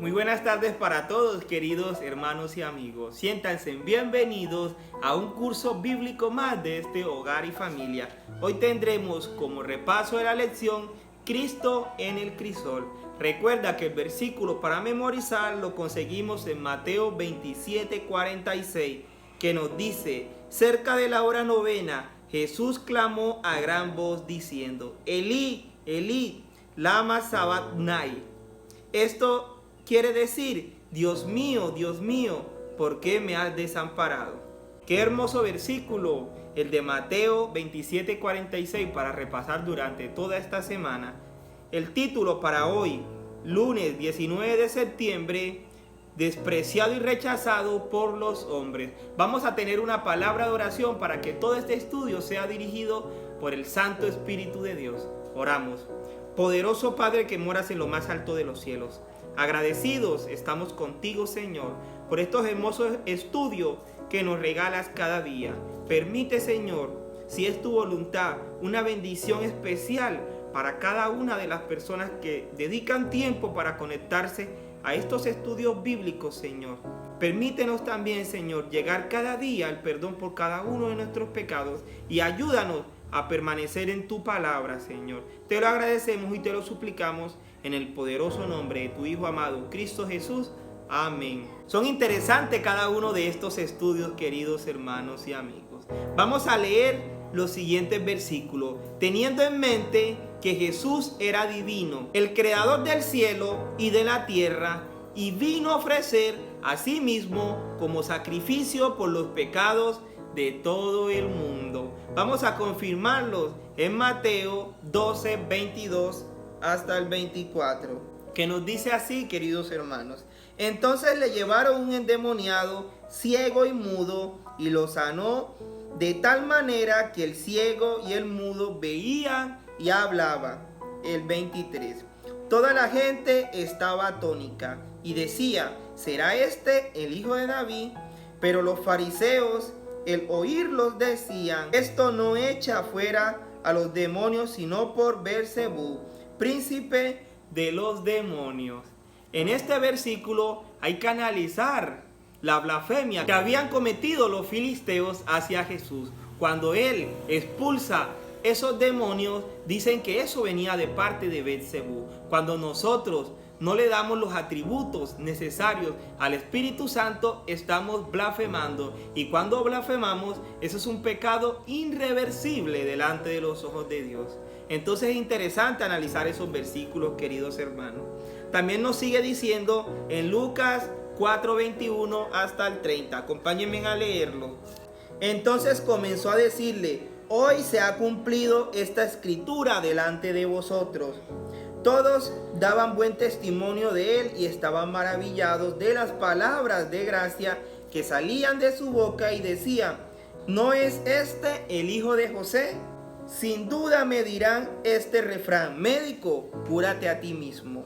Muy buenas tardes para todos, queridos hermanos y amigos. Siéntanse bienvenidos a un curso bíblico más de este Hogar y Familia. Hoy tendremos como repaso de la lección Cristo en el crisol. Recuerda que el versículo para memorizar lo conseguimos en Mateo 27:46, que nos dice: cerca de la hora novena, Jesús clamó a gran voz diciendo: Elí, Elí, lama sabacthani. Esto quiere decir: Dios mío, ¿por qué me has desamparado? Qué hermoso versículo el de Mateo 27:46 para repasar durante toda esta semana. El título para hoy, lunes 19 de septiembre, despreciado y rechazado por los hombres. Vamos a tener una palabra de oración para que todo este estudio sea dirigido por el Santo Espíritu de Dios. Oramos. Poderoso Padre que moras en lo más alto de los cielos, agradecidos estamos contigo, Señor, por estos hermosos estudios que nos regalas cada día. Permite, Señor, si es tu voluntad, una bendición especial para cada una de las personas que dedican tiempo para conectarse a estos estudios bíblicos, Señor. Permítenos también, Señor, llegar cada día al perdón por cada uno de nuestros pecados y ayúdanos a permanecer en tu palabra, Señor. Te lo agradecemos y te lo suplicamos en el poderoso nombre de tu Hijo amado, Cristo Jesús. Amén. Son interesantes cada uno de estos estudios, queridos hermanos y amigos. Vamos a leer los siguientes versículos, teniendo en mente que Jesús era divino, el creador del cielo y de la tierra, y vino a ofrecer a sí mismo como sacrificio por los pecados de todo el mundo. Vamos a confirmarlos en Mateo 12:22 hasta el 24, que nos dice así, queridos hermanos: entonces le llevaron un endemoniado, ciego y mudo, y lo sanó de tal manera que el ciego y el mudo veían y hablaban. El 23. Toda la gente estaba atónica y decía: ¿será este el hijo de David? Pero los fariseos, el oírlos, decían: esto no echa fuera a los demonios sino por Beelzebú, príncipe de los demonios. En este versículo hay que analizar la blasfemia que habían cometido los filisteos hacia Jesús. Cuando él expulsa esos demonios, dicen que eso venía de parte de Beelzebú. Cuando nosotros no le damos los atributos necesarios al Espíritu Santo, estamos blasfemando. Y cuando blasfemamos, eso es un pecado irreversible delante de los ojos de Dios. Entonces es interesante analizar esos versículos, queridos hermanos. También nos sigue diciendo en Lucas 4:21 hasta el 30. Acompáñenme a leerlo. Entonces comenzó a decirle: hoy se ha cumplido esta escritura delante de vosotros. Todos daban buen testimonio de él y estaban maravillados de las palabras de gracia que salían de su boca y decían: ¿no es este el hijo de José? Sin duda me dirán este refrán: médico, cúrate a ti mismo.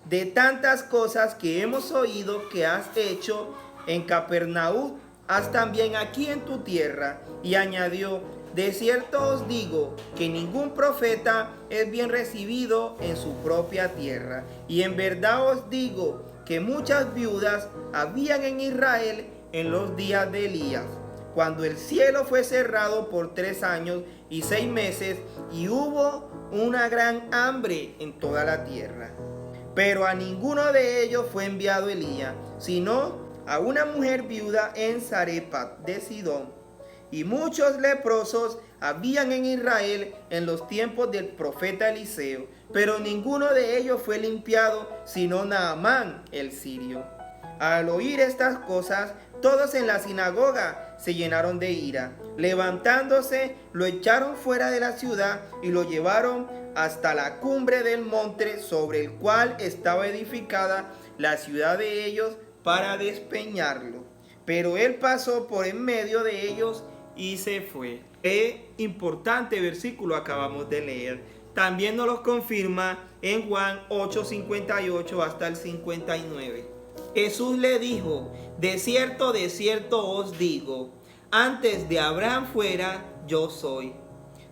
De tantas cosas que hemos oído que has hecho en Capernaum, haz también aquí en tu tierra. Y añadió: de cierto os digo que ningún profeta es bien recibido en su propia tierra. Y en verdad os digo que muchas viudas habían en Israel en los días de Elías, cuando el cielo fue cerrado por 3 años y 6 meses, y hubo una gran hambre en toda la tierra. Pero a ninguno de ellos fue enviado Elías, sino a una mujer viuda en Sarepta de Sidón. Y muchos leprosos habían en Israel en los tiempos del profeta Eliseo, pero ninguno de ellos fue limpiado, sino Naamán el sirio. Al oír estas cosas, todos en la sinagoga se llenaron de ira. Levantándose, lo echaron fuera de la ciudad y lo llevaron hasta la cumbre del monte sobre el cual estaba edificada la ciudad de ellos, para despeñarlo. Pero él pasó por en medio de ellos y se fue. Qué importante versículo acabamos de leer. También nos lo confirma en Juan 8:58 hasta el 59. Jesús le dijo: de cierto os digo, antes de Abraham fuera, yo soy.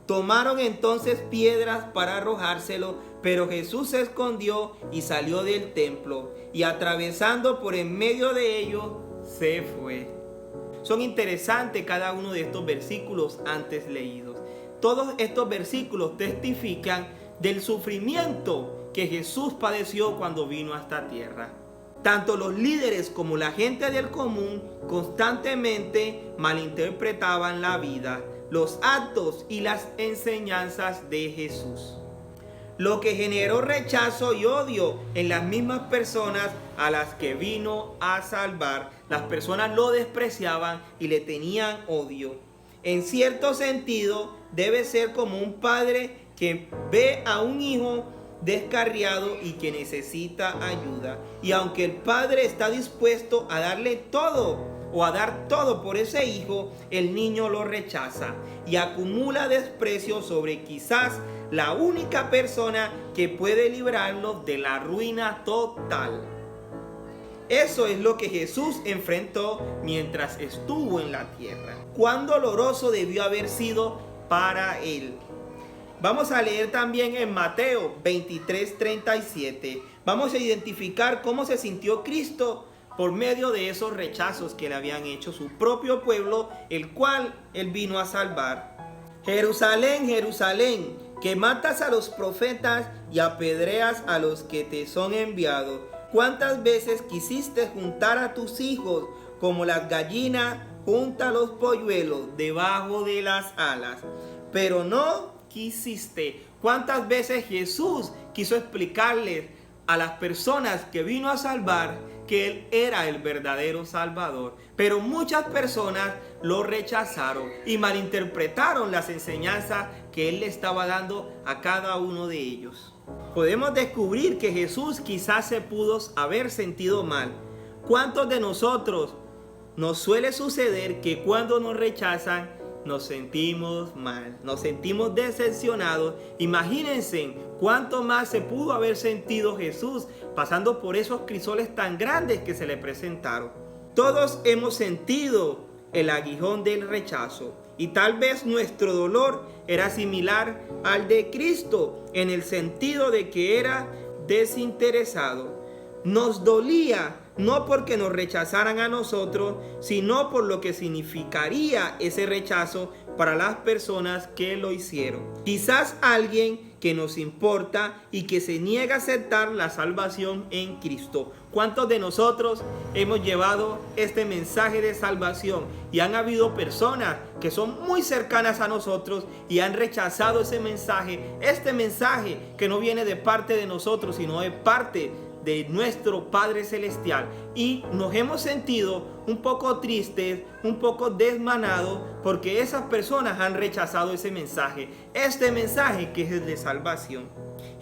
Tomaron entonces piedras para arrojárselo, pero Jesús se escondió y salió del templo, y atravesando por en medio de ellos, se fue. Son interesantes cada uno de estos versículos antes leídos. Todos estos versículos testifican del sufrimiento que Jesús padeció cuando vino a esta tierra. Tanto los líderes como la gente del común constantemente malinterpretaban la vida, los actos y las enseñanzas de Jesús, lo que generó rechazo y odio en las mismas personas a las que vino a salvar. Las personas lo despreciaban y le tenían odio. En cierto sentido, debe ser como un padre que ve a un hijo descarriado y que necesita ayuda. Y aunque el padre está dispuesto a darle todo o a dar todo por ese hijo, el niño lo rechaza y acumula desprecio sobre quizás la única persona que puede librarlo de la ruina total. Eso es lo que Jesús enfrentó mientras estuvo en la tierra. Cuán doloroso debió haber sido para él. Vamos a leer también en Mateo 23:37. Vamos a identificar cómo se sintió Cristo por medio de esos rechazos que le habían hecho su propio pueblo, el cual él vino a salvar. Jerusalén, Jerusalén, que matas a los profetas y apedreas a los que te son enviados. ¿Cuántas veces quisiste juntar a tus hijos como las gallinas junta los polluelos debajo de las alas? Pero no quisiste. ¿Cuántas veces Jesús quiso explicarles a las personas que vino a salvar que Él era el verdadero Salvador? Pero muchas personas lo rechazaron y malinterpretaron las enseñanzas que Él le estaba dando a cada uno de ellos. Podemos descubrir que Jesús quizás se pudo haber sentido mal. ¿Cuántos de nosotros nos suele suceder que cuando nos rechazan nos sentimos mal, nos sentimos decepcionados? Imagínense cuánto más se pudo haber sentido Jesús pasando por esos crisoles tan grandes que se le presentaron. Todos hemos sentido el aguijón del rechazo y tal vez nuestro dolor era similar al de Cristo en el sentido de que era desinteresado. Nos dolía no porque nos rechazaran a nosotros, sino por lo que significaría ese rechazo para las personas que lo hicieron. Quizás alguien que nos importa y que se niega a aceptar la salvación en Cristo. ¿Cuántos de nosotros hemos llevado este mensaje de salvación y han habido personas que son muy cercanas a nosotros y han rechazado ese mensaje? Este mensaje que no viene de parte de nosotros, sino de parte de nuestro Padre Celestial, y nos hemos sentido un poco tristes, un poco desmanados, porque esas personas han rechazado ese mensaje, este mensaje que es el de salvación.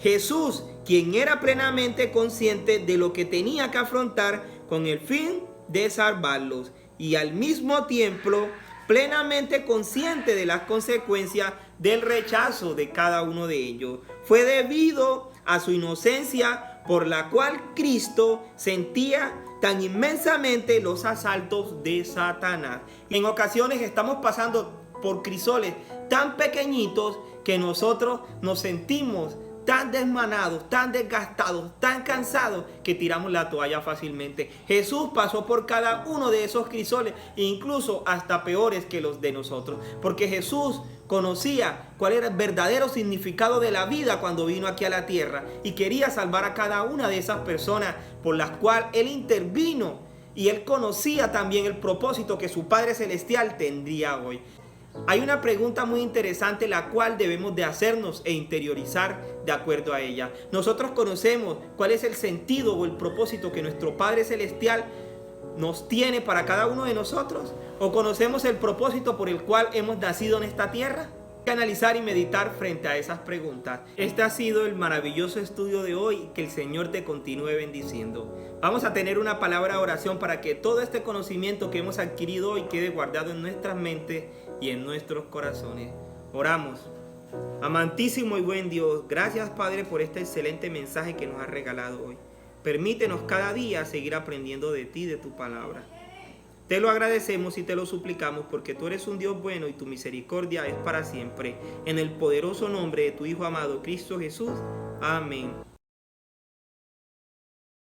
Jesús, quien era plenamente consciente de lo que tenía que afrontar con el fin de salvarlos, y al mismo tiempo plenamente consciente de las consecuencias del rechazo de cada uno de ellos, fue debido a su inocencia por la cual Cristo sentía tan inmensamente los asaltos de Satanás. En ocasiones estamos pasando por crisoles tan pequeñitos que nosotros nos sentimos tan desmanados, tan desgastados, tan cansados que tiramos la toalla fácilmente. Jesús pasó por cada uno de esos crisoles, incluso hasta peores que los de nosotros, porque Jesús conocía cuál era el verdadero significado de la vida cuando vino aquí a la tierra y quería salvar a cada una de esas personas por las cuales Él intervino, y Él conocía también el propósito que su Padre Celestial tendría hoy. Hay una pregunta muy interesante la cual debemos de hacernos e interiorizar de acuerdo a ella. ¿Nosotros conocemos cuál es el sentido o el propósito que nuestro Padre Celestial nos tiene para cada uno de nosotros? ¿O conocemos el propósito por el cual hemos nacido en esta tierra? Hay que analizar y meditar frente a esas preguntas. Este ha sido el maravilloso estudio de hoy. Que el Señor te continúe bendiciendo. Vamos a tener una palabra de oración para que todo este conocimiento que hemos adquirido hoy quede guardado en nuestras mentes y en nuestros corazones. Oramos. Amantísimo y buen Dios, gracias Padre por este excelente mensaje que nos has regalado hoy. Permítenos cada día seguir aprendiendo de ti, de tu palabra. Te lo agradecemos y te lo suplicamos porque tú eres un Dios bueno y tu misericordia es para siempre. En el poderoso nombre de tu Hijo amado Cristo Jesús. Amén.